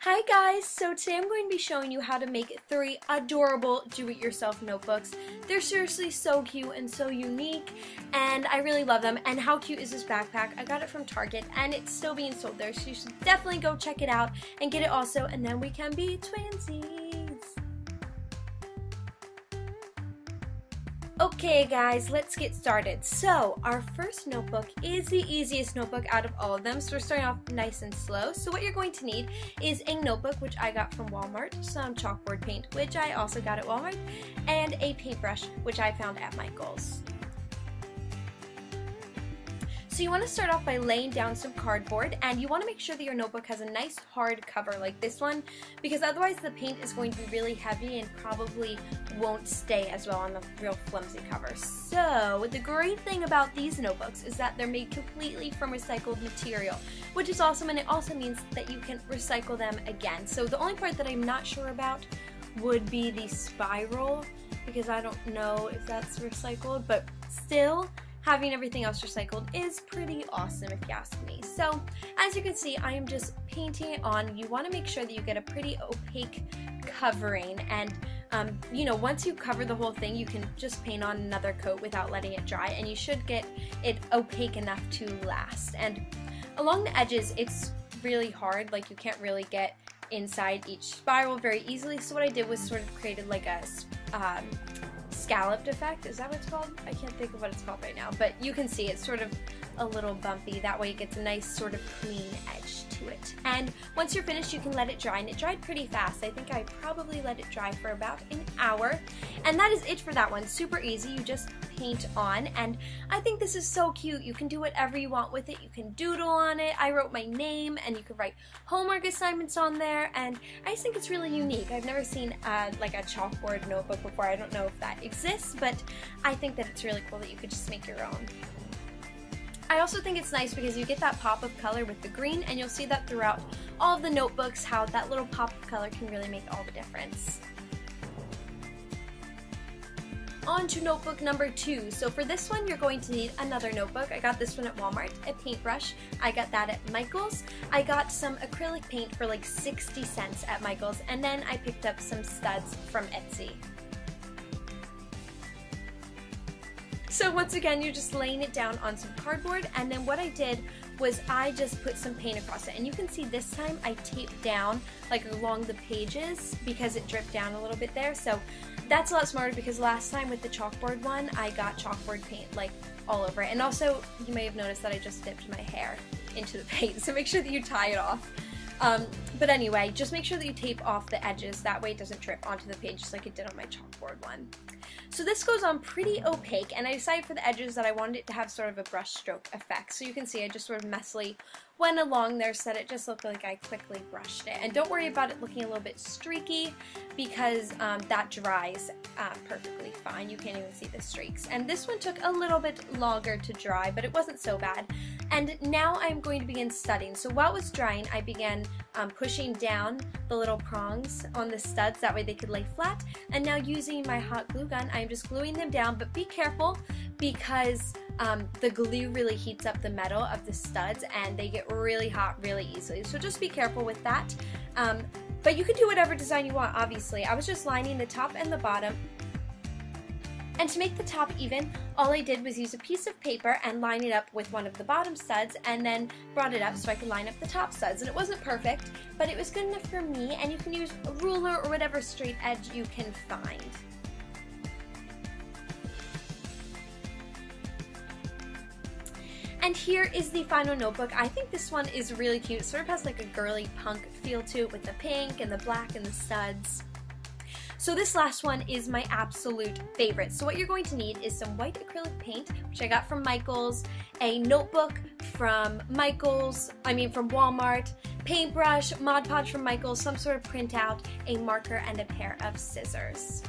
Hi guys, so today I'm going to be showing you how to make 3 adorable do-it-yourself notebooks. They're seriously so cute and so unique, and I really love them. And how cute is this backpack? I got it from Target and it's still being sold there, so you should definitely go check it out and get it also, and then we can be twinsies. Okay guys, let's get started. So our first notebook is the easiest notebook out of all of them, so we're starting off nice and slow. So what you're going to need is a notebook, which I got from Walmart, some chalkboard paint, which I also got at Walmart, and a paintbrush, which I found at Michael's. So you want to start off by laying down some cardboard, and you want to make sure that your notebook has a nice hard cover like this one, because otherwise the paint is going to be really heavy and probably won't stay as well on the real flimsy cover. So the great thing about these notebooks is that they're made completely from recycled material, which is awesome, and it also means that you can recycle them again. So the only part that I'm not sure about would be the spiral, because I don't know if that's recycled, but still, having everything else recycled is pretty awesome if you ask me. So as you can see, I am just painting it on. You want to make sure that you get a pretty opaque covering, and you know, once you cover the whole thing, you can just paint on another coat without letting it dry, and you should get it opaque enough to last. And along the edges, it's really hard, like you can't really get inside each spiral very easily, so what I did was sort of created like a scalloped effect. Is that what it's called? I can't think of what it's called right now, but you can see it's sort of a little bumpy. That way it gets a nice sort of clean edge to it. And once you're finished, you can let it dry, and it dried pretty fast. I think I probably let it dry for about an hour, and that is it for that one. Super easy. You just paint on, and I think this is so cute. You can do whatever you want with it. You can doodle on it. I wrote my name, and you can write homework assignments on there, and I just think it's really unique. I've never seen like a chalkboard notebook before. I don't know if that exists, but I think that it's really cool that you could just make your own. I also think it's nice because you get that pop of color with the green, and you'll see that throughout all of the notebooks, how that little pop of color can really make all the difference. On to notebook number 2. So for this one, you're going to need another notebook. I got this one at Walmart, a paintbrush. I got that at Michael's. I got some acrylic paint for like 60 cents at Michael's, and then I picked up some studs from Etsy. So once again, you're just laying it down on some cardboard, and then what I did was I just put some paint across it, and you can see this time I taped down like along the pages because it dripped down a little bit there. So that's a lot smarter, because last time with the chalkboard one, I got chalkboard paint like all over it. And also, you may have noticed that I just dipped my hair into the paint, so make sure that you tie it off. But anyway, just make sure that you tape off the edges, that way it doesn't drip onto the page just like it did on my chalkboard one. So this goes on pretty opaque, and I decided for the edges that I wanted it to have sort of a brush stroke effect. So you can see I just sort of messily went along there so that it just looked like I quickly brushed it. And don't worry about it looking a little bit streaky, because that dries perfectly fine. You can't even see the streaks. And this one took a little bit longer to dry, but it wasn't so bad. And now I'm going to begin studying. So while it was drying, I began pushing down the little prongs on the studs, that way they could lay flat. And now using my hot glue gun, I'm just gluing them down, but be careful, because the glue really heats up the metal of the studs, and they get really hot really easily. So just be careful with that. But you can do whatever design you want, obviously. I was just lining the top and the bottom. And to make the top even, all I did was use a piece of paper and line it up with one of the bottom studs, and then brought it up so I could line up the top studs. And it wasn't perfect, but it was good enough for me, and you can use a ruler or whatever straight edge you can find. And here is the final notebook. I think this one is really cute. It sort of has like a girly punk feel to it with the pink and the black and the studs. So this last one is my absolute favorite. So what you're going to need is some white acrylic paint, which I got from Michael's, a notebook from Walmart, paintbrush, Mod Podge from Michael's, some sort of printout, a marker, and a pair of scissors.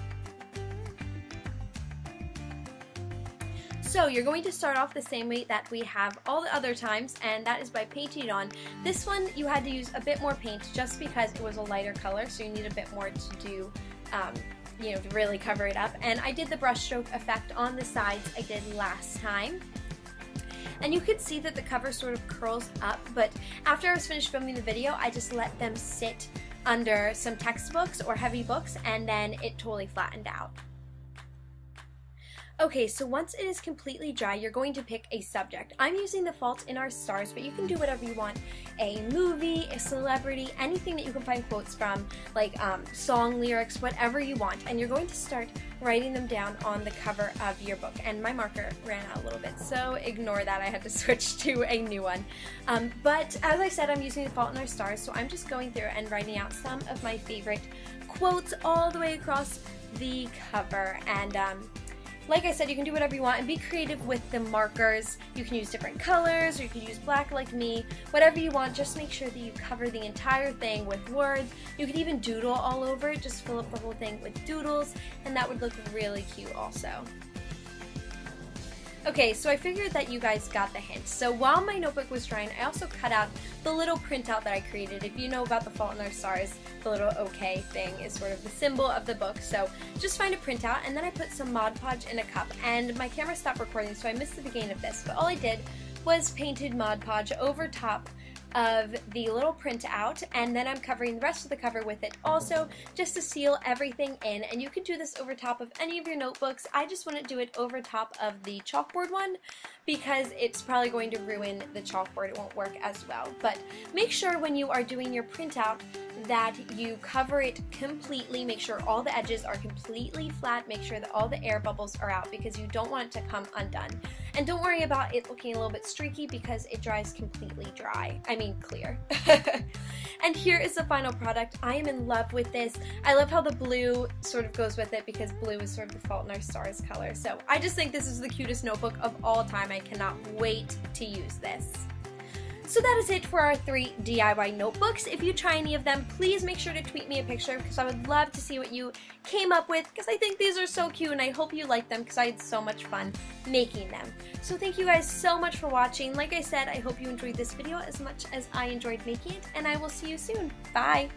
So you're going to start off the same way that we have all the other times, and that is by painting it on. This one you had to use a bit more paint just because it was a lighter color, so you need a bit more to do, you know, to really cover it up. And I did the brush stroke effect on the sides I did last time. And you could see that the cover sort of curls up, but after I was finished filming the video, I just let them sit under some textbooks or heavy books, and then it totally flattened out. Okay, so once it is completely dry, you're going to pick a subject. I'm using The Fault in Our Stars, but you can do whatever you want. A movie, a celebrity, anything that you can find quotes from, like song lyrics, whatever you want. And you're going to start writing them down on the cover of your book. And my marker ran out a little bit, so ignore that. I had to switch to a new one. But as I said, I'm using The Fault in Our Stars, so I'm just going through and writing out some of my favorite quotes all the way across the cover. And like I said, you can do whatever you want and be creative with the markers. You can use different colors, or you can use black like me, whatever you want. Just make sure that you cover the entire thing with words. You could even doodle all over it, just fill up the whole thing with doodles, and that would look really cute also. Okay, so I figured that you guys got the hint. So while my notebook was drying, I also cut out the little printout that I created. If you know about The Fault in Our Stars, the little OK thing is sort of the symbol of the book. So just find a printout, and then I put some Mod Podge in a cup. And my camera stopped recording, so I missed the beginning of this. But all I did was painted Mod Podge over top of the little printout, and then I'm covering the rest of the cover with it also, just to seal everything in. And you can do this over top of any of your notebooks. I just wouldn't do it over top of the chalkboard one because it's probably going to ruin the chalkboard. It won't work as well. But make sure when you are doing your printout that you cover it completely. Make sure all the edges are completely flat. Make sure that all the air bubbles are out because you don't want it to come undone. And don't worry about it looking a little bit streaky because it dries completely dry. I mean clear. And here is the final product. I am in love with this. I love how the blue sort of goes with it because blue is sort of The Fault in Our Stars color. So I just think this is the cutest notebook of all time. I cannot wait to use this. So that is it for our 3 DIY notebooks. If you try any of them, please make sure to tweet me a picture because I would love to see what you came up with because I think these are so cute and I hope you like them because I had so much fun making them. So thank you guys so much for watching. Like I said, I hope you enjoyed this video as much as I enjoyed making it, and I will see you soon. Bye!